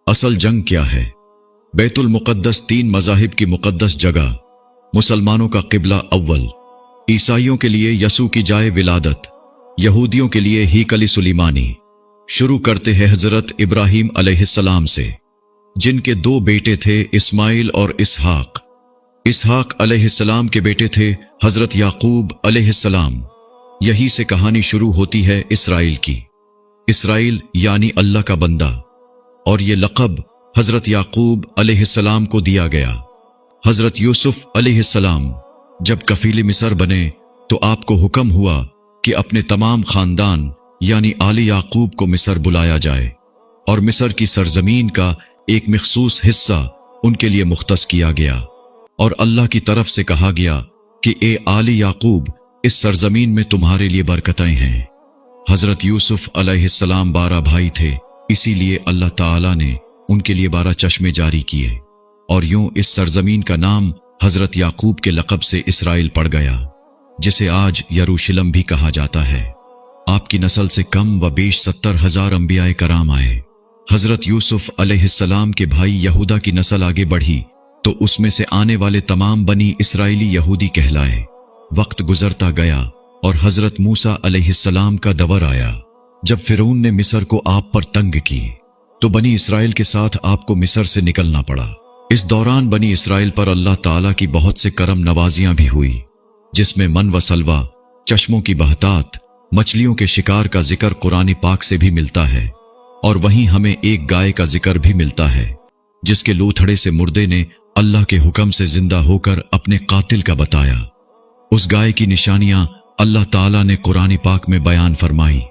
असल जंग क्या है? बैतुल मुक़द्दस तीन मज़ाहिब की मुक़द्दस जगह, मुसलमानों का क़िबला अव्वल, ईसाइयों के लिए यसू की जाए विलादत, यहूदियों के लिए हीकल सुलेमानी। शुरू करते हैं हज़रत इब्राहीम अलैहिस्सलाम से, जिनके दो बेटे थे, इस्माइल और इसहाक। इसहाक अलैहिस्सलाम के बेटे थे हज़रत याकूब अलैहिस्सलाम। यही से कहानी शुरू होती है इसराइल की। इसराइल यानी अल्लाह का बंदा, और ये लक़ब हज़रत याकूब अलैहिस्सलाम को दिया गया। हज़रत यूसुफ अलैहिस्सलाम जब कफील मिस्र बने तो आपको हुक्म हुआ कि अपने तमाम ख़ानदान यानी आले याकूब को मिस्र बुलाया जाए, और मिस्र की सरजमीन का एक मखसूस हिस्सा उनके लिए मुख्तस किया गया, और अल्लाह की तरफ से कहा गया कि ए आले याकूब, इस सरजमीन में तुम्हारे लिए बरकतें हैं। हज़रत यूसुफ अलैहिस्सलाम 12 भाई थे, इसीलिए अल्लाह ताला ने उनके लिए 12 चश्मे जारी किए, और यूं इस सरजमीन का नाम हज़रत याकूब के लक़ब से इसराइल पड़ गया, जिसे आज यरूशलेम भी कहा जाता है। आपकी नस्ल से कम व बेश 70,000 अंबियाए कराम आए। हज़रत यूसुफ अलैहिस्सलाम के भाई यहूदा की नस्ल आगे बढ़ी तो उसमें से आने वाले तमाम बनी इसराइली यहूदी कहलाए। वक्त गुजरता गया और हज़रत मूसा अलैहिस्सलाम का दवर आया। जब फिरौन ने मिस्र को आप पर तंग की तो बनी इसराइल के साथ आपको मिस्र से निकलना पड़ा। इस दौरान बनी इसराइल पर अल्लाह ताला की बहुत से करम नवाजियां भी हुई, जिसमें मन व सलवा, चश्मों की बहतात, मछलियों के शिकार का जिक्र कुरान पाक से भी मिलता है, और वहीं हमें एक गाय का जिक्र भी मिलता है जिसके लूथड़े से मुर्दे ने अल्लाह के हुक्म से जिंदा होकर अपने कातिल का बताया। उस गाय की निशानियां अल्लाह ताला ने कुरान पाक में बयान फरमाई,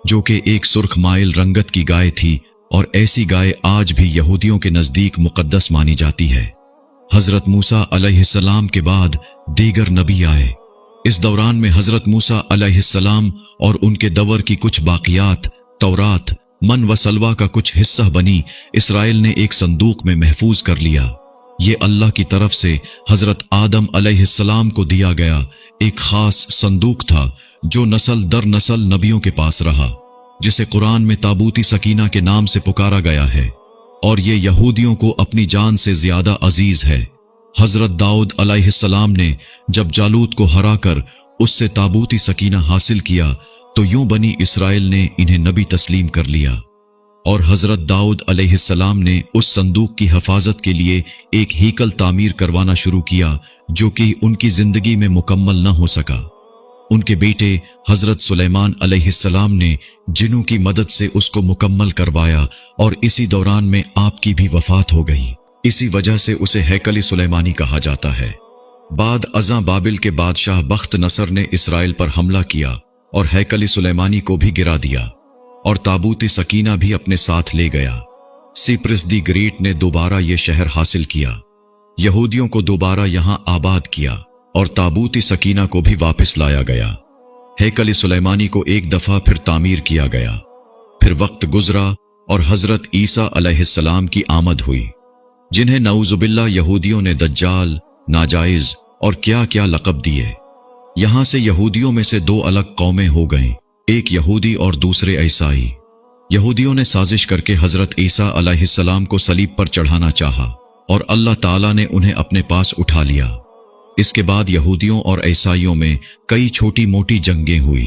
जो कि एक सुर्ख माइल रंगत की गाय थी, और ऐसी गाय आज भी यहूदियों के नजदीक मुकद्दस मानी जाती है। हजरत मूसा अलैहिस्सलाम के बाद दीगर नबी आए। इस दौरान में हजरत मूसा अलैहिस्सलाम और उनके दवर की कुछ बाकियात, तौरात, मन व सलवा का कुछ हिस्सा बनी इसराइल ने एक संदूक में महफूज कर लिया। ये अल्लाह की तरफ से हजरत आदम अलैहिस्सलाम को दिया गया एक खास संदूक था, जो नस्ल दर नस्ल नबियों के पास रहा, जिसे कुरान में ताबूती सकीना के नाम से पुकारा गया है, और ये यहूदियों को अपनी जान से ज्यादा अजीज है। हजरत दाऊद अलैहिस्सलाम ने जब जालूत को हराकर उससे ताबूती सकीना हासिल किया तो यूं बनी इसराइल ने इन्हें नबी तस्लीम कर लिया, और हजरत दाऊद अलैहिस्सलाम ने उस संदूक की हिफाजत के लिए एक हीकल तामीर करवाना शुरू किया, जो कि उनकी जिंदगी में मुकम्मल न हो सका। उनके बेटे हजरत सुलेमान अलैहिस्सलाम ने जिन्हों की मदद से उसको मुकम्मल करवाया, और इसी दौरान में आपकी भी वफात हो गई। इसी वजह से उसे हैकल सुलेमानी कहा जाता है। बाद अज़ां बाबिल के बादशाह बख्त नसर ने इसराइल पर हमला किया और हैकल सुलेमानी को भी गिरा दिया, और ताबूती सकीना भी अपने साथ ले गया। सिप्रस दी ग्रेट ने दोबारा ये शहर हासिल किया, यहूदियों को दोबारा यहां आबाद किया, और ताबूती सकीना को भी वापस लाया गया। हैकल सुलेमानी को एक दफा फिर तामीर किया गया। फिर वक्त गुजरा और हजरत ईसा अलैहिस्सलाम की आमद हुई, जिन्हें नऊजुबिल्लाह यहूदियों ने दज्जाल, नाजायज और क्या क्या लक़ब दिए। यहां से यहूदियों में से दो अलग कौमें हो गईं, एक यहूदी और दूसरे ईसाई। यहूदियों ने साजिश करके हजरत ईसा अलैहिस्सलाम को सलीब पर चढ़ाना चाहा, और अल्लाह ताला ने उन्हें अपने पास उठा लिया। इसके बाद यहूदियों और ईसाइयों में कई छोटी मोटी जंगें हुई।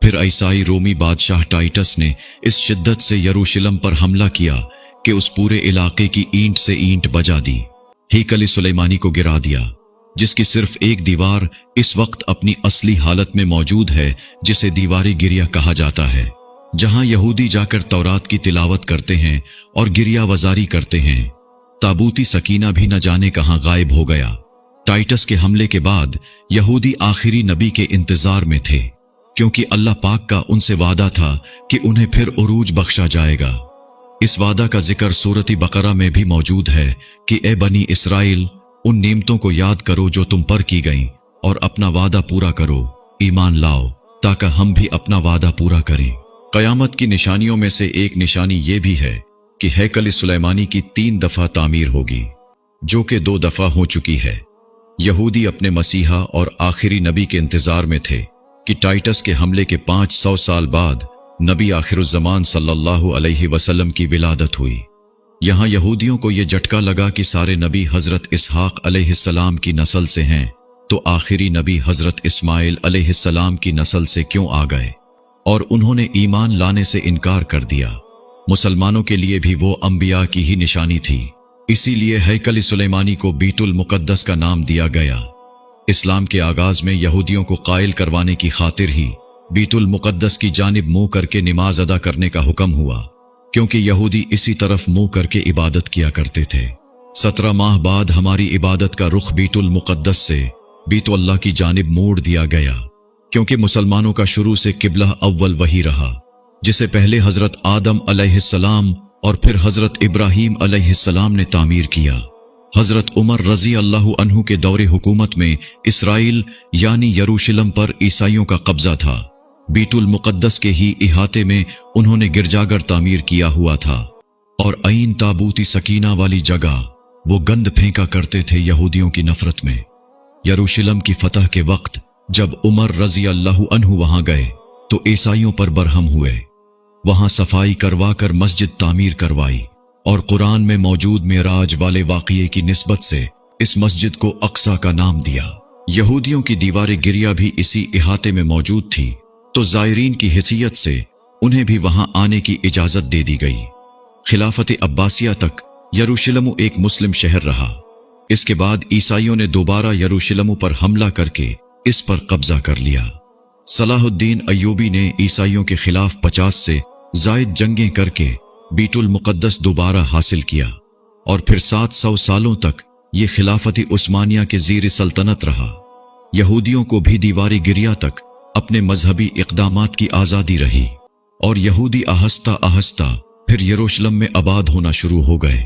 फिर ईसाई रोमी बादशाह टाइटस ने इस शिद्दत से यरूशलेम पर हमला किया कि उस पूरे इलाके की ईंट से ईंट बजा दी, हैकल सुलेमानी को गिरा दिया, जिसकी सिर्फ एक दीवार इस वक्त अपनी असली हालत में मौजूद है, जिसे दीवारी गिरिया कहा जाता है, जहां यहूदी जाकर तौरात की तिलावत करते हैं और गिरिया वजारी करते हैं। ताबूती सकीना भी न जाने कहां गायब हो गया। टाइटस के हमले के बाद यहूदी आखिरी नबी के इंतजार में थे, क्योंकि अल्लाह पाक का उनसे वादा था कि उन्हें फिर उरूज बख्शा जाएगा। इस वादा का जिक्र सूरत बकरा में भी मौजूद है कि ए बनी इसराइल, उन नेमतों को याद करो जो तुम पर की गईं, और अपना वादा पूरा करो, ईमान लाओ, ताकि हम भी अपना वादा पूरा करें। कयामत की निशानियों में से एक निशानी ये भी है कि हैकल सुलेमानी की 3 दफा तामीर होगी, जो कि 2 दफा हो चुकी है। यहूदी अपने मसीहा और आखिरी नबी के इंतजार में थे कि टाइटस के हमले के 500 साल बाद नबी आखिरुज़्ज़मान सल्लल्लाहु अलैहि वसल्लम की विलादत हुई। यहाँ यहूदियों को ये झटका लगा कि सारे नबी हजरत इसहाक अलैहिस्सलाम की नस्ल से हैं, तो आखिरी नबी हजरत इस्माइल अलैहिस्सलाम की नस्ल से क्यों आ गए, और उन्होंने ईमान लाने से इनकार कर दिया। मुसलमानों के लिए भी वो अंबिया की ही निशानी थी, इसीलिए हैकल सुलेमानी को बीतुल मुकद्दस का नाम दिया गया। इस्लाम के आगाज में यहूदियों को कायल करवाने की खातिर ही बीतुल मुकद्दस की जानिब मुंह करके नमाज अदा करने का हुक्म हुआ, क्योंकि यहूदी इसी तरफ मुंह करके इबादत किया करते थे। 17 माह बाद हमारी इबादत का रुख बीतुल मुकद्दस से बीतुल्लाह की जानिब मोड़ दिया गया, क्योंकि मुसलमानों का शुरू से किबला अव्वल वही रहा, जिसे पहले हजरत आदम अलैहिस्सलाम और फिर हजरत इब्राहीम अलैहिस्सलाम ने तामीर किया। हजरत उमर रजी अल्लाह अन्हु के दौरे हुकूमत में इसराइल यानी यरूशलेम पर ईसाइयों का कब्जा था। बीतुल मुकद्दस के ही इहाते में उन्होंने गिरजाघर तामीर किया हुआ था, और ऐन ताबूती सकीना वाली जगह वो गंद फेंका करते थे यहूदियों की नफरत में। यरूशलेम की फतह के वक्त जब उमर रजी अल्लाह अन्हु वहां गए तो ईसाइयों पर बरहम हुए। वहां सफाई करवा कर मस्जिद तामीर करवाई, और कुरान में मौजूद मेराज वाले वाक़िए की निस्बत से इस मस्जिद को अक्सा का नाम दिया। यहूदियों की दीवार गिरिया भी इसी इहाते में मौजूद थी, तो ज़ायरीन की हैसियत से उन्हें भी वहां आने की इजाजत दे दी गई। खिलाफत अब्बासिया तक यरूशलेम एक मुस्लिम शहर रहा। इसके बाद ईसाइयों ने दोबारा यरूशलेम पर हमला करके इस पर कब्जा कर लिया। सलाहुद्दीन अय्यूबी ने ईसाइयों के खिलाफ 50 से जायद जंगें करके बीतुल मुकद्दस दोबारा हासिल किया, और फिर 700 सालों तक ये खिलाफत उस्मानिया के ज़ीर सल्तनत रहा। यहूदियों को भी दीवारी गिरिया तक अपने मजहबी इक़दामात की आज़ादी रही, और यहूदी आहिस्ता आहिस्ता फिर यरूशलेम में आबाद होना शुरू हो गए।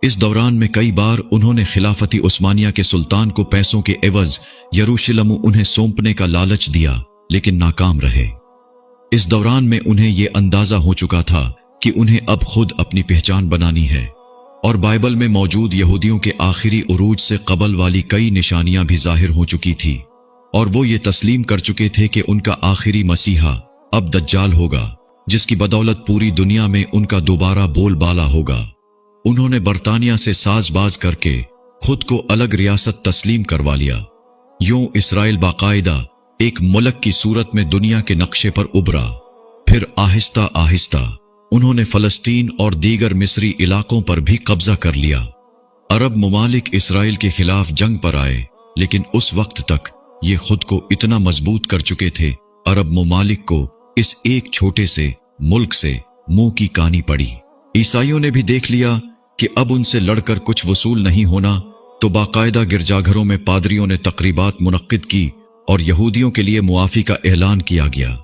इस दौरान में कई बार उन्होंने खिलाफती उस्मानिया के सुल्तान को पैसों के एवज यरूशलेम उन्हें सौंपने का लालच दिया, लेकिन नाकाम रहे। इस दौरान में उन्हें यह अंदाजा हो चुका था कि उन्हें अब खुद अपनी पहचान बनानी है, और बाइबल में मौजूद यहूदियों के आखिरी उरूज से कबल वाली कई निशानियां भी जाहिर हो चुकी थी, और वो ये तस्लीम कर चुके थे कि उनका आखिरी मसीहा अब दज्जाल होगा, जिसकी बदौलत पूरी दुनिया में उनका दोबारा बोलबाला होगा। उन्होंने बरतानिया से साजबाज करके खुद को अलग रियासत तस्लीम करवा लिया। यूं इसराइल बाकायदा एक मुल्क की सूरत में दुनिया के नक्शे पर उभरा। फिर आहिस्ता आहिस्ता उन्होंने फलस्तीन और दीगर मिस्री इलाकों पर भी कब्जा कर लिया। अरब मुमालिक इसराइल के खिलाफ जंग पर आए, लेकिन उस वक्त तक ये खुद को इतना मजबूत कर चुके थे, अरब मुमालिक को इस एक छोटे से मुल्क से मुंह की कानी पड़ी। ईसाइयों ने भी देख लिया कि अब उनसे लड़कर कुछ वसूल नहीं होना, तो बाकायदा गिरजाघरों में पादरियों ने तकरीबात मुनक्किद की और यहूदियों के लिए मुआफ़ी का ऐलान किया गया।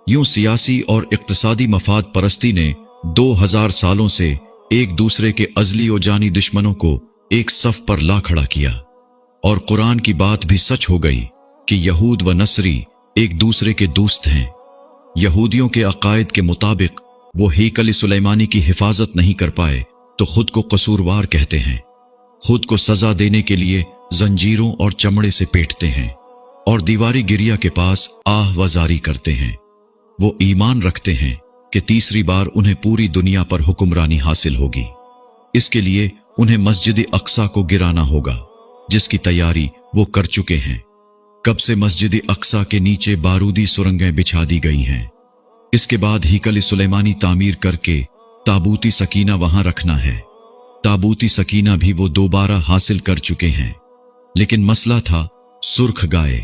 यूं सियासी और इक्तिसादी मफाद परस्ती ने 2000 सालों से एक दूसरे के अज़ली और जानी दुश्मनों को एक सफ पर ला खड़ा किया, और कुरान की बात भी सच हो गई कि यहूद व नसरी एक दूसरे के दोस्त हैं। यहूदियों के अकायद के मुताबिक वो हैकल सुलेमानी की हिफाजत नहीं कर पाए तो खुद को कसूरवार कहते हैं, खुद को सजा देने के लिए जंजीरों और चमड़े से पेटते हैं, और दीवारी गिरिया के पास आह वजारी करते हैं। वो ईमान रखते हैं कि तीसरी बार उन्हें पूरी दुनिया पर हुक्मरानी हासिल होगी। इसके लिए उन्हें मस्जिद अक्सा को गिराना होगा, जिसकी तैयारी वो कर चुके हैं। कब से मस्जिद अक्सा के नीचे बारूदी सुरंगें बिछा दी गई हैं। इसके बाद हैकल सुलेमानी तामीर करके ताबूती सकीना वहां रखना है। ताबूती सकीना भी वो दोबारा हासिल कर चुके हैं, लेकिन मसला था सुर्ख गाय,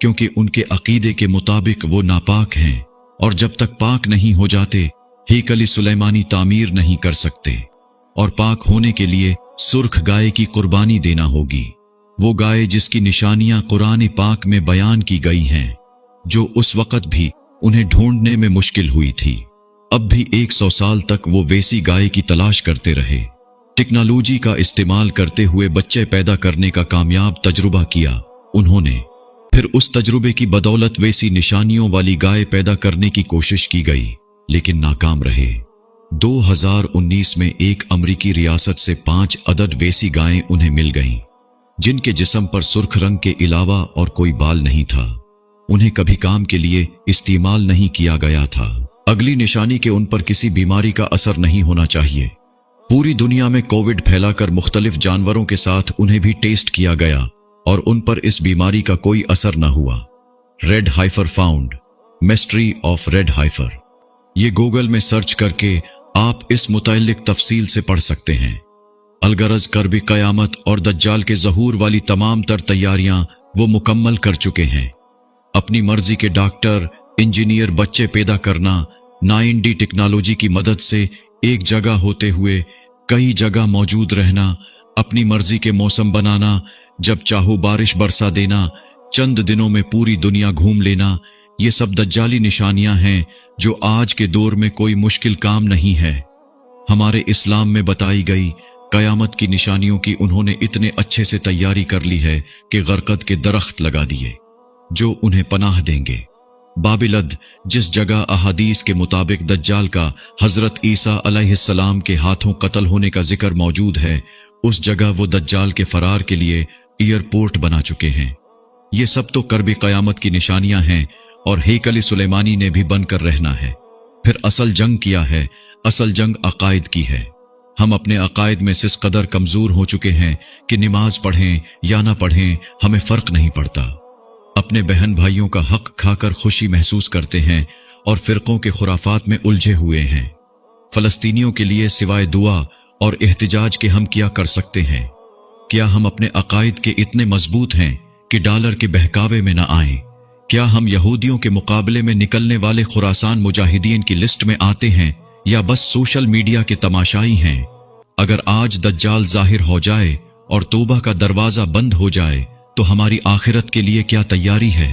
क्योंकि उनके अकीदे के मुताबिक वो नापाक हैं, और जब तक पाक नहीं हो जाते हैकल सुलेमानी तामीर नहीं कर सकते, और पाक होने के लिए सुर्ख गाय की कुर्बानी देना होगी। वो गाय जिसकी निशानियां कुरान पाक में बयान की गई हैं, जो उस वक़्त भी उन्हें ढूंढने में मुश्किल हुई थी। अब भी 100 साल तक वो वैसी गाय की तलाश करते रहे। टेक्नोलॉजी का इस्तेमाल करते हुए बच्चे पैदा करने का कामयाब तजुर्बा किया उन्होंने। फिर उस तजुर्बे की बदौलत वैसी निशानियों वाली गाय पैदा करने की कोशिश की गई, लेकिन नाकाम रहे। 2019 में एक अमरीकी रियासत से 5 अदद वैसी गायें उन्हें मिल गईं, जिनके जिस्म पर सुर्ख रंग के अलावा और कोई बाल नहीं था। उन्हें कभी काम के लिए इस्तेमाल नहीं किया गया था। अगली निशानी के उन पर किसी बीमारी का असर नहीं होना चाहिए। पूरी दुनिया में कोविड फैलाकर मुख्तलिफ जानवरों के साथ उन्हें भी टेस्ट किया गया और उन पर इस बीमारी का कोई असर न हुआ। Red hyper found, mystery of red hyper. ये गूगल में सर्च करके आप इस मुताल्लिक तफसील से पढ़ सकते हैं। अलगरज कर्ब क़यामत और दज्जाल के ज़हूर वाली तमाम तर तैयारियां वो मुकम्मल कर चुके हैं। अपनी मर्जी के डॉक्टर, इंजीनियर बच्चे पैदा करना, 9D टेक्नोलॉजी की मदद से एक जगह होते हुए कई जगह मौजूद रहना, अपनी मर्जी के मौसम बनाना, जब चाहो बारिश बरसा देना, चंद दिनों में पूरी दुनिया घूम लेना, ये सब दज्जाली निशानियां हैं जो आज के दौर में कोई मुश्किल काम नहीं है। हमारे इस्लाम में बताई गई कयामत की निशानियों की उन्होंने इतने अच्छे से तैयारी कर ली है कि गरकद के दरख्त लगा दिए जो उन्हें पनाह देंगे। बाबिलद, जिस जगह अहादीस के मुताबिक दज्जाल का हजरत ईसा अलैहिस्सलाम के हाथों कत्ल होने का जिक्र मौजूद है, उस जगह वो दज्जाल के फरार के लिए एयरपोर्ट बना चुके हैं। ये सब तो कर्ब क़यामत की निशानियां हैं और हेकल सुलेमानी ने भी बनकर रहना है। फिर असल जंग किया है? असल जंग अकायद की है। हम अपने अकायद में इस कदर कमजोर हो चुके हैं कि नमाज पढ़ें या ना पढ़ें हमें फर्क नहीं पड़ता। अपने बहन भाइयों का हक खाकर खुशी महसूस करते हैं और फिरकों के खुराफात में उलझे हुए हैं। फलस्तीनियों के लिए सिवाय दुआ और एहतिजाज के हम क्या कर सकते हैं? क्या हम अपने अकायद के इतने मजबूत हैं कि डॉलर के बहकावे में न आएं? क्या हम यहूदियों के मुकाबले में निकलने वाले खुरासान मुजाहिदीन की लिस्ट में आते हैं या बस सोशल मीडिया के तमाशाई हैं? अगर आज दज्जाल जाहिर हो जाए और तौबा का दरवाजा बंद हो जाए तो हमारी आखिरत के लिए क्या तैयारी है?